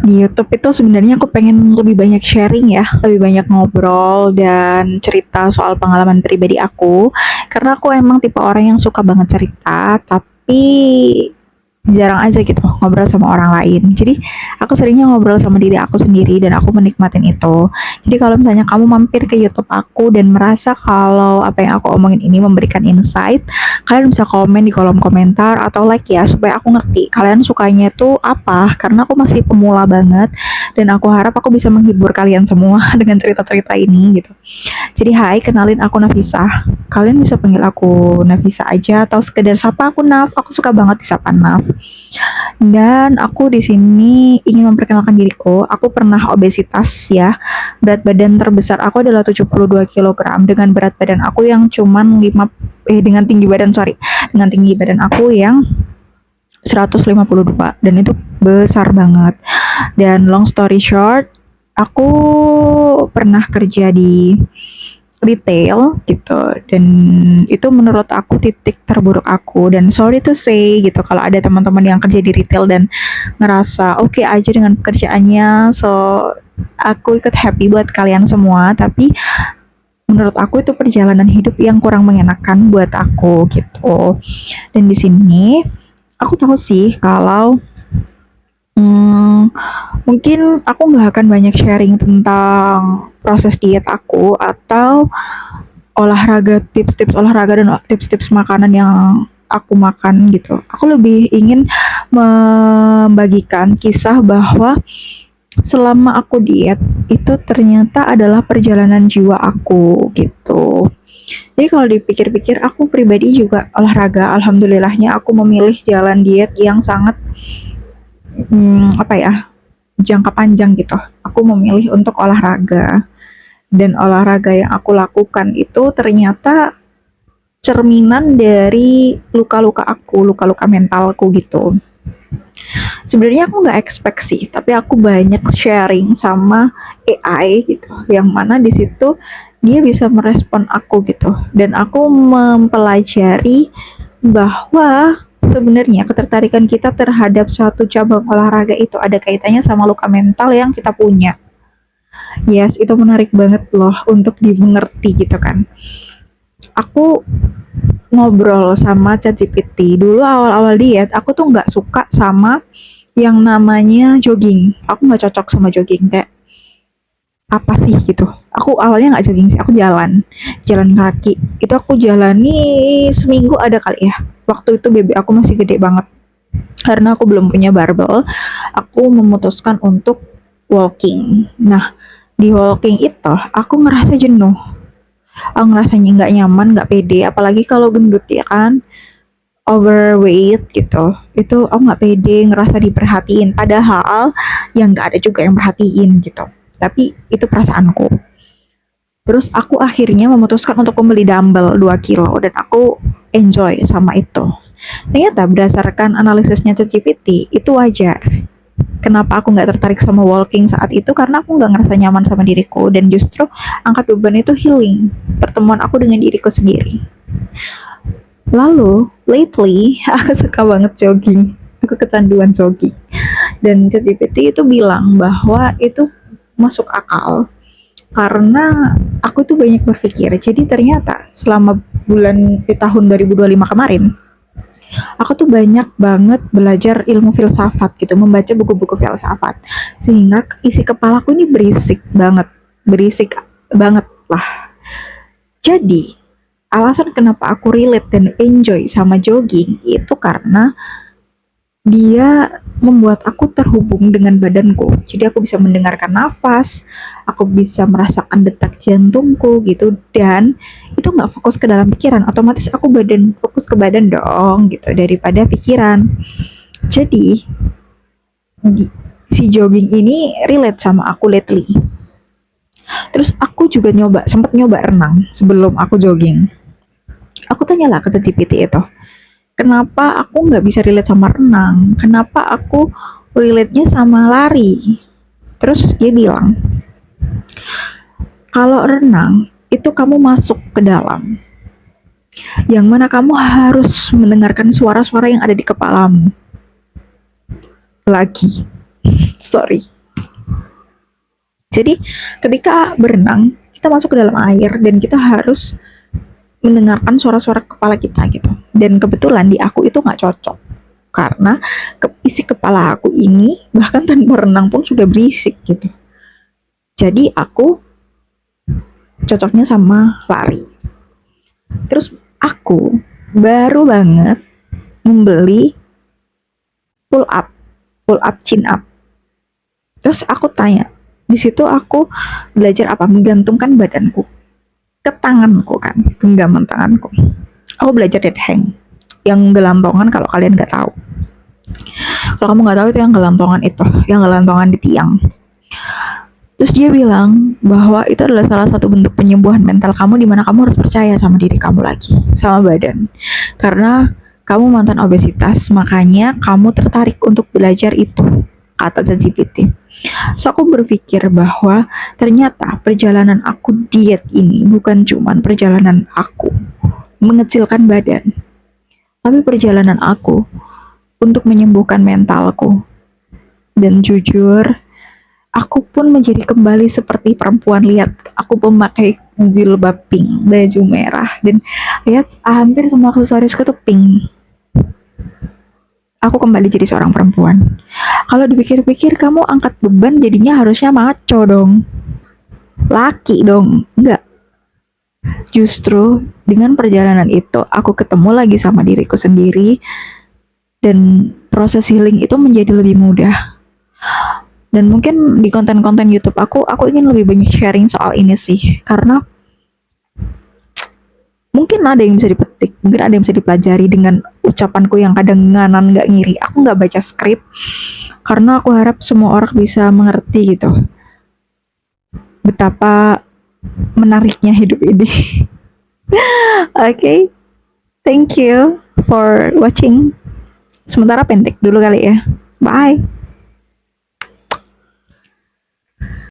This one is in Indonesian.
Di YouTube itu sebenarnya aku pengen lebih banyak sharing ya, lebih banyak ngobrol dan cerita soal pengalaman pribadi aku. Karena aku emang tipe orang yang suka banget cerita, tapi jarang aja gitu ngobrol sama orang lain. Jadi aku seringnya ngobrol sama diri aku sendiri dan aku menikmatin itu. Jadi kalau misalnya kamu mampir ke YouTube aku dan merasa kalau apa yang aku omongin ini memberikan insight, kalian bisa komen di kolom komentar atau like ya supaya aku ngerti kalian sukanya itu apa, karena aku masih pemula banget dan aku harap aku bisa menghibur kalian semua dengan cerita-cerita ini gitu. Jadi hai, kenalin aku Nafisa. Kalian bisa panggil aku Nafisa aja atau sekedar sapa aku Naf. Aku suka banget disapa Naf. Dan aku di sini ingin memperkenalkan diriku. Aku pernah obesitas ya. Berat badan terbesar aku adalah 72 kilogram dengan berat badan aku yang cuman 5 dengan tinggi badan sorry. Dengan tinggi badan aku yang 152 dan itu besar banget. Dan long story short, aku pernah kerja di retail gitu dan itu menurut aku titik terburuk aku, dan sorry to say gitu kalau ada teman-teman yang kerja di retail dan ngerasa oke aja dengan pekerjaannya, so aku ikut happy buat kalian semua, tapi menurut aku itu perjalanan hidup yang kurang mengenakan buat aku gitu. Dan di sini aku tahu sih kalau mungkin aku nggak akan banyak sharing tentang proses diet aku atau olahraga, tips-tips olahraga dan tips-tips makanan yang aku makan gitu. Aku lebih ingin membagikan kisah bahwa selama aku diet itu ternyata adalah perjalanan jiwa aku gitu. Jadi kalau dipikir-pikir aku pribadi juga olahraga. Alhamdulillahnya aku memilih jalan diet yang sangat apa ya, jangka panjang gitu. Aku memilih untuk olahraga dan olahraga yang aku lakukan itu ternyata cerminan dari luka-luka aku, luka-luka mentalku gitu. Sebenarnya aku nggak expect sih, tapi aku banyak sharing sama AI gitu, yang mana di situ dia bisa merespon aku gitu, dan aku mempelajari bahwa sebenarnya ketertarikan kita terhadap suatu cabang olahraga itu ada kaitannya sama luka mental yang kita punya. Yes, itu menarik banget loh untuk dimengerti gitu kan. Aku ngobrol sama ChatGPT. Dulu awal-awal diet, aku tuh nggak suka sama yang namanya jogging. Aku nggak cocok sama jogging, kayak apa sih gitu. Aku awalnya nggak jogging sih, aku jalan kaki. Itu aku jalani seminggu ada kali ya. Waktu itu BB aku masih gede banget. Karena aku belum punya barbel, aku memutuskan untuk walking. Nah, di walking itu aku ngerasa jenuh. Aku ngerasanya nggak nyaman, nggak pede, apalagi kalau gendut ya kan, overweight gitu. Itu aku nggak pede, ngerasa diperhatiin. Padahal yang nggak ada juga yang perhatiin gitu. Tapi itu perasaanku. Terus aku akhirnya memutuskan untuk membeli dumbbell 2 kilo dan aku enjoy sama itu. Ternyata berdasarkan analisisnya ChatGPT itu wajar. Kenapa aku nggak tertarik sama walking saat itu, karena aku nggak ngerasa nyaman sama diriku dan justru angkat beban itu healing, pertemuan aku dengan diriku sendiri. Lalu lately aku suka banget jogging, aku kecanduan jogging, dan ChatGPT itu bilang bahwa itu masuk akal karena aku tuh banyak berpikir. Jadi ternyata selama di tahun 2025 kemarin aku tuh banyak banget belajar ilmu filsafat gitu, membaca buku-buku filsafat, sehingga isi kepalaku ini berisik banget lah. Jadi alasan kenapa aku relate dan enjoy sama jogging itu karena dia membuat aku terhubung dengan badanku. Jadi aku bisa mendengarkan nafas, aku bisa merasakan detak jantungku gitu, dan itu nggak fokus ke dalam pikiran. Otomatis aku fokus ke badan dong gitu daripada pikiran. Jadi si jogging ini relate sama aku lately. Terus aku juga sempat nyoba renang sebelum aku jogging. Aku tanyalah ke ChatGPT itu, kenapa aku nggak bisa relate sama renang? Kenapa aku relate-nya sama lari? Terus dia bilang, kalau renang itu kamu masuk ke dalam, yang mana kamu harus mendengarkan suara-suara yang ada di kepalamu. Lagi. Sorry. Jadi ketika berenang, kita masuk ke dalam air dan kita harus mendengarkan suara-suara kepala kita gitu. Dan kebetulan di aku itu nggak cocok karena isi kepala aku ini bahkan tanpa renang pun sudah berisik gitu. Jadi aku cocoknya sama lari. Terus aku baru banget membeli pull up chin up. Terus aku tanya, di situ aku belajar apa? Menggantungkan badanku ke tanganku kan, genggaman tanganku. Aku belajar dead hang, yang gelantongan kalau kalian nggak tahu. Kalau kamu nggak tahu itu yang gelantongan itu, yang gelantongan di tiang. Terus dia bilang bahwa itu adalah salah satu bentuk penyembuhan mental kamu di mana kamu harus percaya sama diri kamu lagi, sama badan. Karena kamu mantan obesitas, makanya kamu tertarik untuk belajar itu, kata ChatGPT. So aku berpikir bahwa ternyata perjalanan aku diet ini bukan cuman perjalanan aku mengecilkan badan, tapi perjalanan aku untuk menyembuhkan mentalku. Dan jujur, aku pun menjadi kembali seperti perempuan. Lihat, aku memakai jilbab pink, baju merah, dan lihat hampir semua aksesorisku tuh pink. Aku kembali jadi seorang perempuan. Kalau dipikir-pikir, kamu angkat beban jadinya harusnya maco dong. Laki dong. Enggak. Justru dengan perjalanan itu, aku ketemu lagi sama diriku sendiri, dan proses healing itu menjadi lebih mudah. Dan mungkin di konten-konten YouTube aku ingin lebih banyak sharing soal ini sih, karena mungkin ada yang bisa dipetik, mungkin ada yang bisa dipelajari dengan ucapanku yang kadang nganan nggak ngiri. Aku nggak baca skrip, karena aku harap semua orang bisa mengerti gitu betapa menariknya hidup ini. Okay, thank you for watching. Sementara pendek dulu kali ya. Bye.